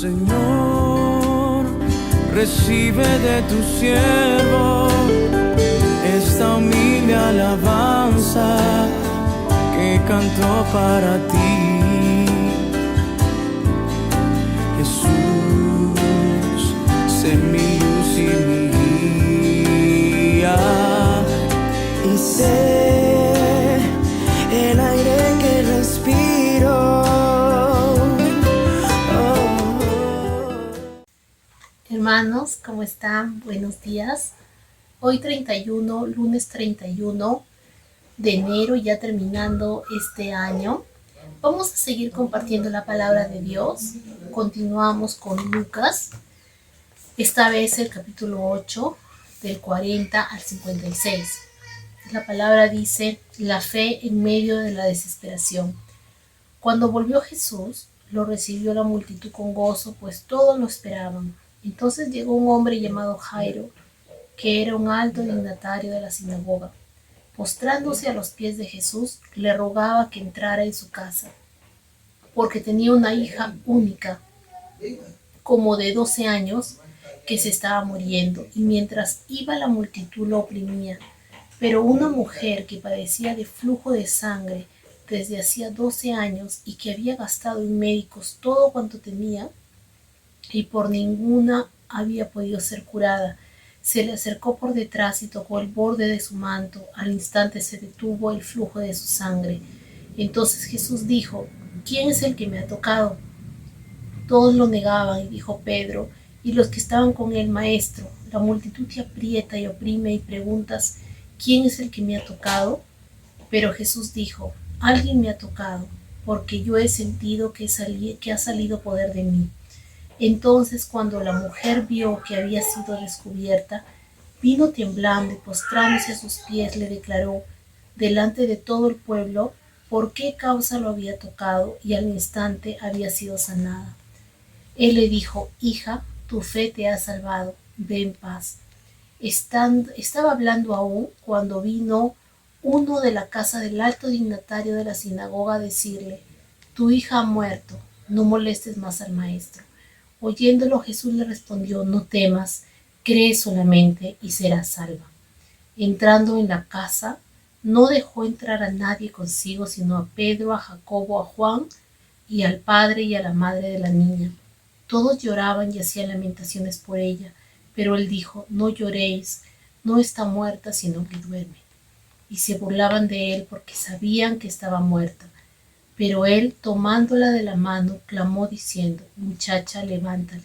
Señor, recibe de tu siervo esta humilde alabanza que canto para ti. Jesús, sé mi luz y mi guía, y sé el aire que respiro. Hermanos, ¿cómo están? Buenos días. Hoy lunes 31 de enero, ya terminando este año. Vamos a seguir compartiendo la palabra de Dios. Continuamos con Lucas. Esta vez el capítulo 8, del 40 al 56. La palabra dice: la fe en medio de la desesperación. Cuando volvió Jesús, lo recibió la multitud con gozo, pues todos lo esperaban. Entonces llegó un hombre llamado Jairo, que era un alto dignatario de la sinagoga. Postrándose a los pies de Jesús, le rogaba que entrara en su casa, porque tenía una hija única, como de 12 años, que se estaba muriendo, y mientras iba la multitud lo oprimía. Pero una mujer que padecía de flujo de sangre desde hacía 12 años y que había gastado en médicos todo cuanto tenía, y por ninguna había podido ser curada, se le acercó por detrás y tocó el borde de su manto. Al instante se detuvo el flujo de su sangre. Entonces Jesús dijo: ¿quién es el que me ha tocado? Todos lo negaban, y dijo Pedro y los que estaban con él: Maestro, la multitud te aprieta y oprime y preguntas: ¿quién es el que me ha tocado? Pero Jesús dijo: alguien me ha tocado, porque yo he sentido que ha salido poder de mí. Entonces, cuando la mujer vio que había sido descubierta, vino temblando y postrándose a sus pies le declaró delante de todo el pueblo por qué causa lo había tocado, y al instante había sido sanada. Él le dijo: hija, tu fe te ha salvado, ve en paz. Estaba hablando aún cuando vino uno de la casa del alto dignatario de la sinagoga a decirle: tu hija ha muerto, no molestes más al maestro. Oyéndolo, Jesús le respondió: no temas, cree solamente y serás salva. Entrando en la casa, no dejó entrar a nadie consigo, sino a Pedro, a Jacobo, a Juan y al padre y a la madre de la niña. Todos lloraban y hacían lamentaciones por ella, pero él dijo: no lloréis, no está muerta, sino que duerme. Y se burlaban de él porque sabían que estaba muerta. Pero él, tomándola de la mano, clamó diciendo: muchacha, levántate.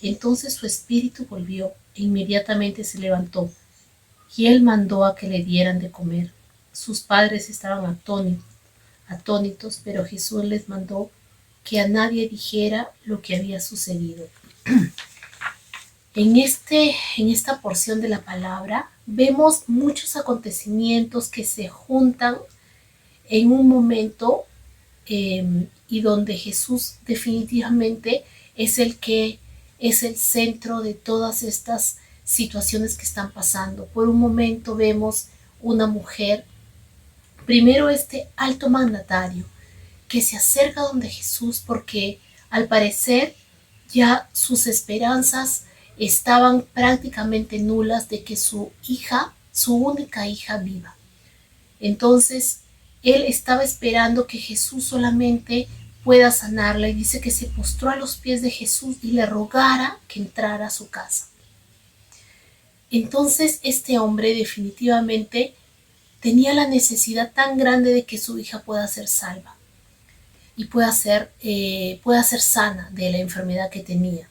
Entonces su espíritu volvió, e inmediatamente se levantó, y él mandó a que le dieran de comer. Sus padres estaban atónitos, pero Jesús les mandó que a nadie dijera lo que había sucedido. En esta porción de la palabra vemos muchos acontecimientos que se juntan en un momento, y donde Jesús definitivamente es el centro de todas estas situaciones que están pasando. Por un momento vemos una mujer, primero este alto mandatario, que se acerca donde Jesús porque al parecer ya sus esperanzas estaban prácticamente nulas de que su hija, su única hija, viva. Entonces él estaba esperando que Jesús solamente pueda sanarla, y dice que se postró a los pies de Jesús y le rogara que entrara a su casa. Entonces este hombre definitivamente tenía la necesidad tan grande de que su hija pueda ser salva y pueda ser sana de la enfermedad que tenía.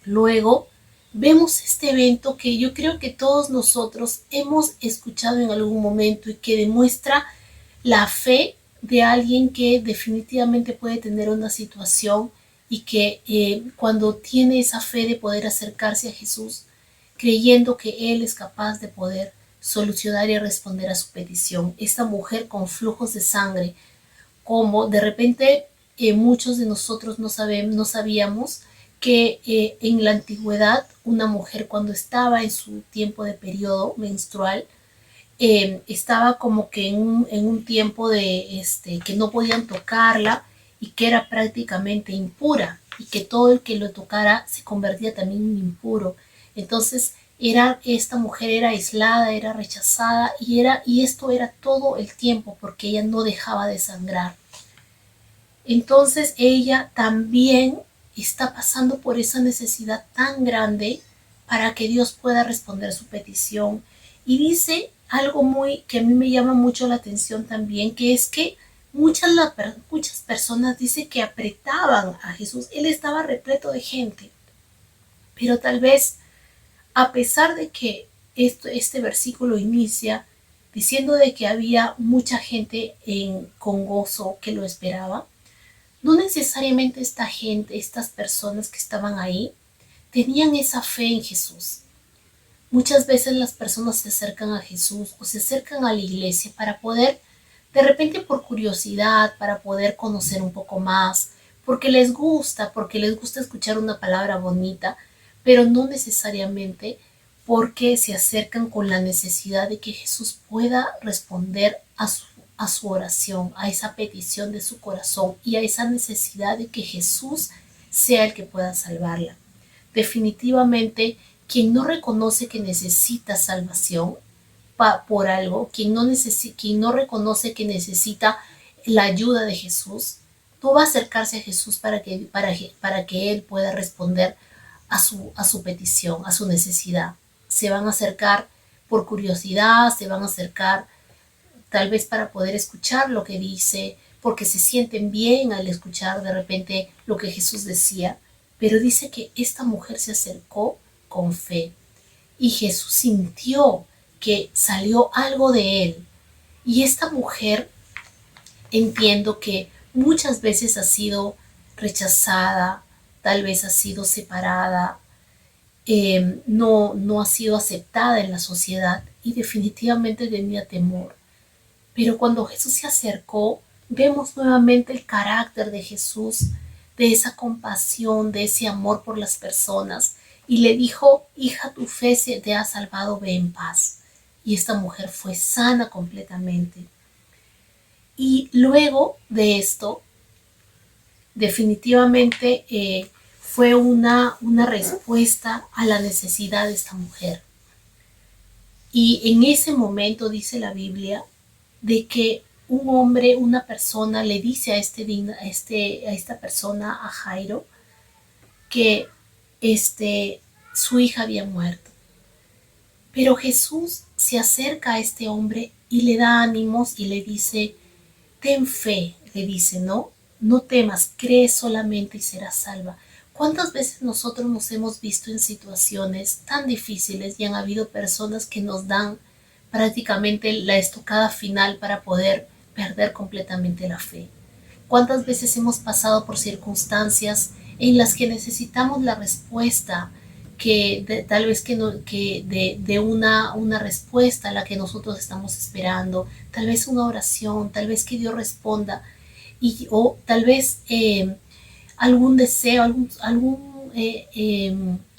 Luego vemos este evento que yo creo que todos nosotros hemos escuchado en algún momento y que demuestra la fe de alguien que definitivamente puede tener una situación y que cuando tiene esa fe de poder acercarse a Jesús, creyendo que Él es capaz de poder solucionar y responder a su petición. Esta mujer con flujos de sangre, como de repente muchos de nosotros no sabíamos que en la antigüedad una mujer cuando estaba en su tiempo de periodo menstrual, estaba como que en un tiempo de que no podían tocarla y que era prácticamente impura. y que todo el que lo tocara se convertía también en impuro. Entonces esta mujer era aislada, era rechazada y esto era todo el tiempo porque ella no dejaba de sangrar. Entonces ella también está pasando por esa necesidad tan grande para que Dios pueda responder su petición. Y dice algo muy que a mí me llama mucho la atención también, que es que muchas personas dicen que apretaban a Jesús. Él estaba repleto de gente, pero tal vez a pesar de que este versículo inicia diciendo de que había mucha gente con gozo que lo esperaba, no necesariamente esta gente, estas personas que estaban ahí, tenían esa fe en Jesús. Muchas veces las personas se acercan a Jesús o se acercan a la iglesia para poder, de repente por curiosidad, para poder conocer un poco más, porque les gusta escuchar una palabra bonita, pero no necesariamente porque se acercan con la necesidad de que Jesús pueda responder a su oración, a esa petición de su corazón y a esa necesidad de que Jesús sea el que pueda salvarla. Definitivamente, quien no reconoce que necesita salvación por algo, quien no reconoce que necesita la ayuda de Jesús, no va a acercarse a Jesús para que Él pueda responder a su petición, a su necesidad. Se van a acercar por curiosidad, se van a acercar tal vez para poder escuchar lo que dice, porque se sienten bien al escuchar de repente lo que Jesús decía, pero dice que esta mujer se acercó con fe y Jesús sintió que salió algo de él. Y esta mujer, entiendo que muchas veces ha sido rechazada, tal vez ha sido separada, no ha sido aceptada en la sociedad y definitivamente tenía temor. Pero cuando Jesús se acercó, vemos nuevamente el carácter de Jesús, de esa compasión, de ese amor por las personas. Y le dijo, hija, tu fe te ha salvado, ve en paz. Y esta mujer fue sana completamente. Y luego de esto, definitivamente fue una respuesta a la necesidad de esta mujer. Y en ese momento dice la Biblia de que un hombre, una persona le dice a esta persona, a Jairo, que su hija había muerto. Pero Jesús se acerca a este hombre y le da ánimos y le dice, ten fe, le dice, no temas, cree solamente y serás salva. ¿Cuántas veces nosotros nos hemos visto en situaciones tan difíciles y han habido personas que nos dan prácticamente la estocada final para poder perder completamente la fe? ¿Cuántas veces hemos pasado por circunstancias en las que necesitamos la respuesta tal vez de una respuesta a la que nosotros estamos esperando, tal vez una oración, tal vez que Dios responda o tal vez algún deseo,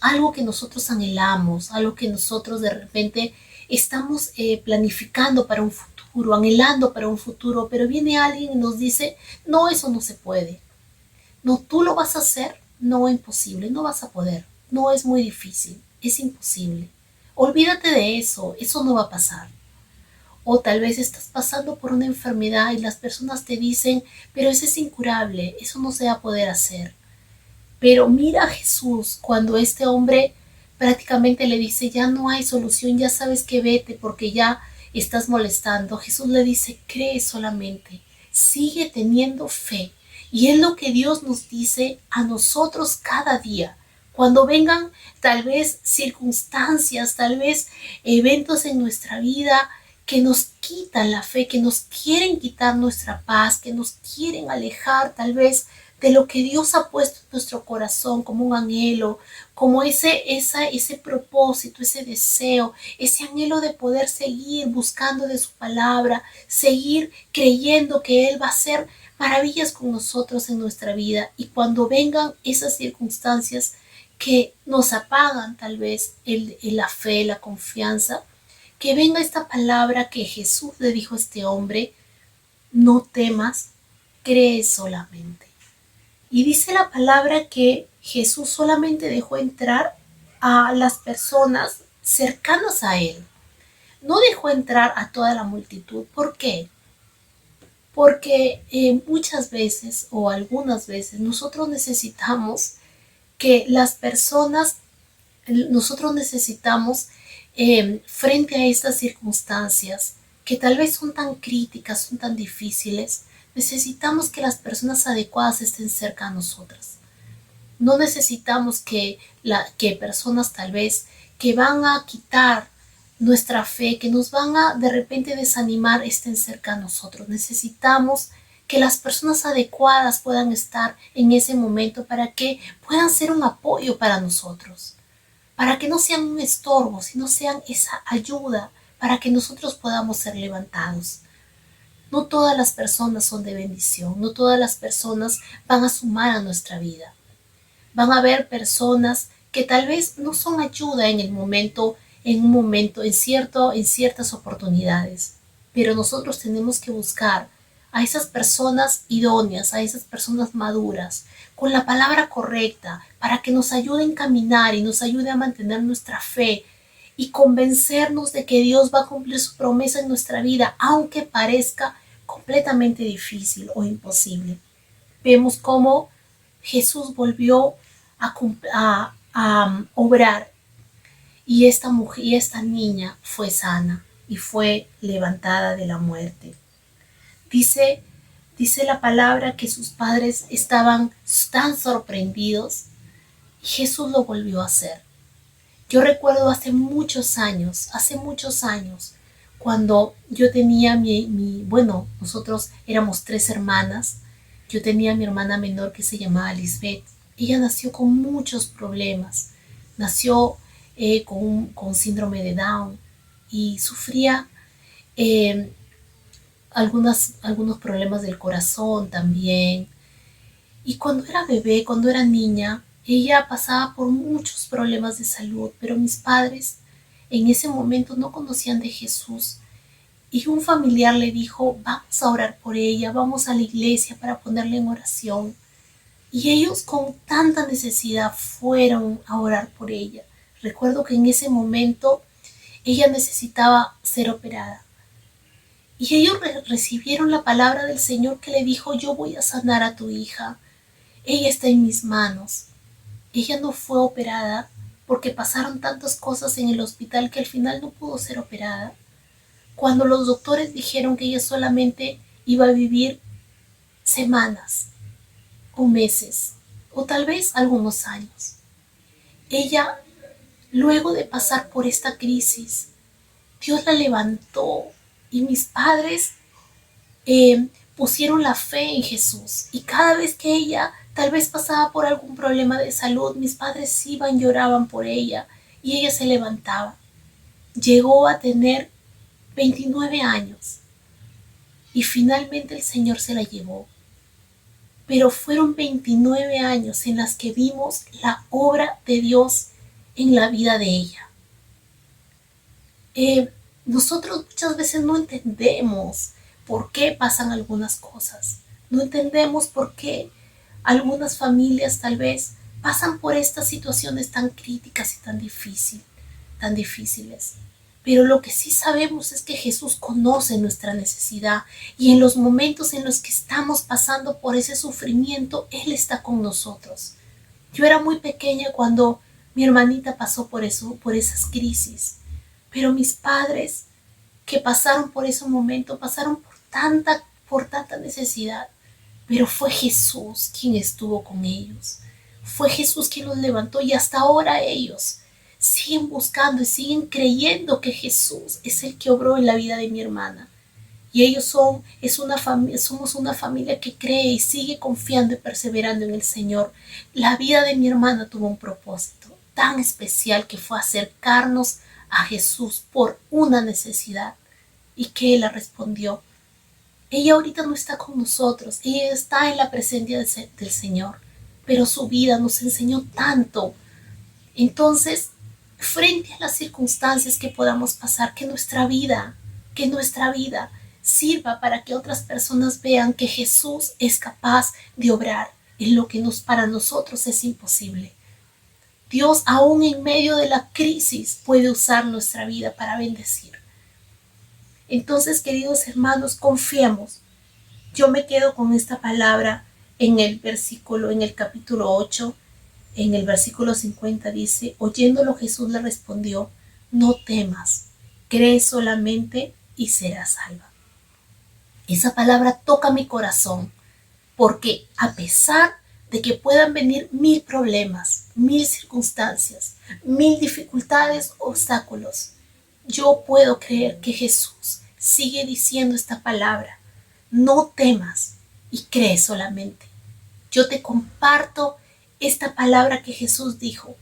algo que nosotros anhelamos, algo que nosotros de repente estamos planificando para un futuro, anhelando para un futuro, pero viene alguien y nos dice, no, eso no se puede. No, tú lo vas a hacer, no, imposible, no vas a poder, no, es muy difícil, es imposible. Olvídate de eso, eso no va a pasar. O tal vez estás pasando por una enfermedad y las personas te dicen, pero eso es incurable, eso no se va a poder hacer. Pero mira a Jesús cuando este hombre prácticamente le dice, ya no hay solución, ya sabes que vete porque ya estás molestando. Jesús le dice, cree solamente, sigue teniendo fe. Y es lo que Dios nos dice a nosotros cada día. Cuando vengan tal vez circunstancias, tal vez eventos en nuestra vida que nos quitan la fe, que nos quieren quitar nuestra paz, que nos quieren alejar tal vez de lo que Dios ha puesto en nuestro corazón como un anhelo, como ese propósito, ese deseo, ese anhelo de poder seguir buscando de su palabra, seguir creyendo que Él va a hacer maravillas con nosotros en nuestra vida. Y cuando vengan esas circunstancias que nos apagan tal vez la fe, la confianza, que venga esta palabra que Jesús le dijo a este hombre, no temas, cree solamente. Y dice la palabra que Jesús solamente dejó entrar a las personas cercanas a él. No dejó entrar a toda la multitud. ¿Por qué? Porque muchas veces o algunas veces nosotros necesitamos que las personas, nosotros necesitamos frente a estas circunstancias que tal vez son tan críticas, son tan difíciles, necesitamos que las personas adecuadas estén cerca a nosotras. No necesitamos que personas tal vez que van a quitar nuestra fe, que nos van a de repente desanimar, estén cerca a nosotros. Necesitamos que las personas adecuadas puedan estar en ese momento para que puedan ser un apoyo para nosotros, para que no sean un estorbo, sino sean esa ayuda para que nosotros podamos ser levantados. No todas las personas son de bendición, no todas las personas van a sumar a nuestra vida. Van a haber personas que tal vez no son ayuda en el momento, en un momento, en ciertas oportunidades. Pero nosotros tenemos que buscar a esas personas idóneas, a esas personas maduras, con la palabra correcta, para que nos ayuden a caminar y nos ayude a mantener nuestra fe y convencernos de que Dios va a cumplir su promesa en nuestra vida, aunque parezca completamente difícil o imposible. Vemos cómo Jesús volvió a obrar y esta mujer y esta niña fue sana y fue levantada de la muerte. Dice, dice la palabra que sus padres estaban tan sorprendidos y Jesús lo volvió a hacer. Yo recuerdo hace muchos años, cuando yo tenía nosotros éramos 3 hermanas. Yo tenía a mi hermana menor que se llamaba Lisbeth. Ella nació con muchos problemas. Nació con síndrome de Down y sufría eh, algunos problemas del corazón también. Y cuando era bebé, cuando era niña, ella pasaba por muchos problemas de salud, pero mis padres en ese momento no conocían de Jesús. Y un familiar le dijo, vamos a orar por ella, vamos a la iglesia para ponerla en oración. Y ellos con tanta necesidad fueron a orar por ella. Recuerdo que en ese momento ella necesitaba ser operada. Y ellos recibieron la palabra del Señor que le dijo, yo voy a sanar a tu hija. Ella está en mis manos. Ella no fue operada porque pasaron tantas cosas en el hospital que al final no pudo ser operada. Cuando los doctores dijeron que ella solamente iba a vivir semanas o meses o tal vez algunos años. Ella, luego de pasar por esta crisis, Dios la levantó y mis padres pusieron la fe en Jesús. Y cada vez que ella tal vez pasaba por algún problema de salud, mis padres iban, lloraban por ella y ella se levantaba. Llegó a tener 29 años y finalmente el Señor se la llevó. Pero fueron 29 años en las que vimos la obra de Dios en la vida de ella. Nosotros muchas veces no entendemos por qué pasan algunas cosas. No entendemos por qué algunas familias tal vez pasan por estas situaciones tan críticas y tan difíciles. Pero lo que sí sabemos es que Jesús conoce nuestra necesidad y en los momentos en los que estamos pasando por ese sufrimiento, Él está con nosotros. Yo era muy pequeña cuando mi hermanita pasó por esas crisis, pero mis padres que pasaron por ese momento, pasaron por tanta necesidad, pero fue Jesús quien estuvo con ellos. Fue Jesús quien los levantó y hasta ahora ellos siguen buscando y siguen creyendo que Jesús es el que obró en la vida de mi hermana. Y ellos somos una familia que cree y sigue confiando y perseverando en el Señor. La vida de mi hermana tuvo un propósito tan especial que fue acercarnos a Jesús por una necesidad y que Él la respondió. Ella ahorita no está con nosotros, ella está en la presencia del Señor, pero su vida nos enseñó tanto. Entonces, frente a las circunstancias que podamos pasar, que nuestra vida sirva para que otras personas vean que Jesús es capaz de obrar, en lo que para nosotros es imposible. Dios, aún en medio de la crisis, puede usar nuestra vida para bendecir. Entonces, queridos hermanos, confiemos. Yo me quedo con esta palabra en el capítulo 8, en el versículo 50 dice: oyéndolo Jesús le respondió: no temas, cree solamente y serás salva. Esa palabra toca mi corazón, porque a pesar de que puedan venir 1000 problemas, 1000 circunstancias, 1000 dificultades, obstáculos, yo puedo creer que Jesús sigue diciendo esta palabra: no temas y cree solamente. Yo te comparto esta palabra que Jesús dijo: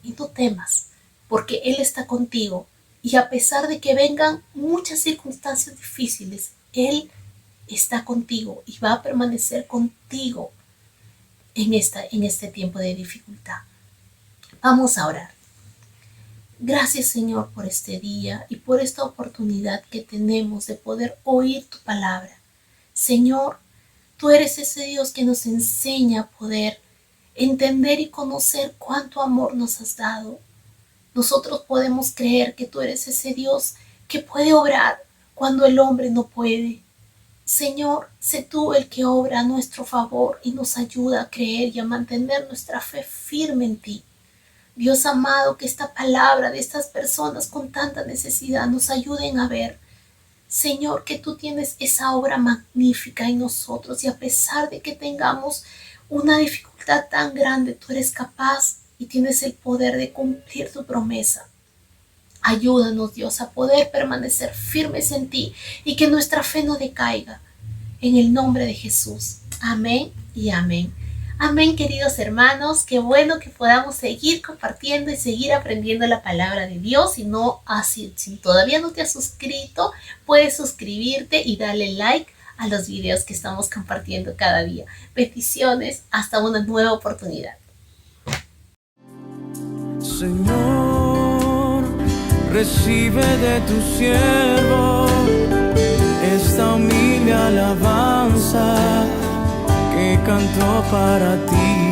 y no temas, porque Él está contigo, y a pesar de que vengan muchas circunstancias difíciles, Él está contigo y va a permanecer contigo en este tiempo de dificultad. Vamos a orar. Gracias, Señor, por este día y por esta oportunidad que tenemos de poder oír tu palabra. Señor, tú eres ese Dios que nos enseña a poder entender y conocer cuánto amor nos has dado. Nosotros podemos creer que tú eres ese Dios que puede obrar cuando el hombre no puede. Señor, sé tú el que obra a nuestro favor y nos ayuda a creer y a mantener nuestra fe firme en ti. Dios amado, que esta palabra de estas personas con tanta necesidad nos ayuden a ver, Señor, que tú tienes esa obra magnífica en nosotros, y a pesar de que tengamos una dificultad tan grande, tú eres capaz y tienes el poder de cumplir tu promesa. Ayúdanos, Dios, a poder permanecer firmes en ti y que nuestra fe no decaiga. En el nombre de Jesús. Amén y amén. Amén, queridos hermanos. Qué bueno que podamos seguir compartiendo y seguir aprendiendo la palabra de Dios. Si todavía no te has suscrito, puedes suscribirte y darle like a los videos que estamos compartiendo cada día. Bendiciones. Hasta una nueva oportunidad. Señor, recibe de tu siervo esta humilde alabanza que canto para ti.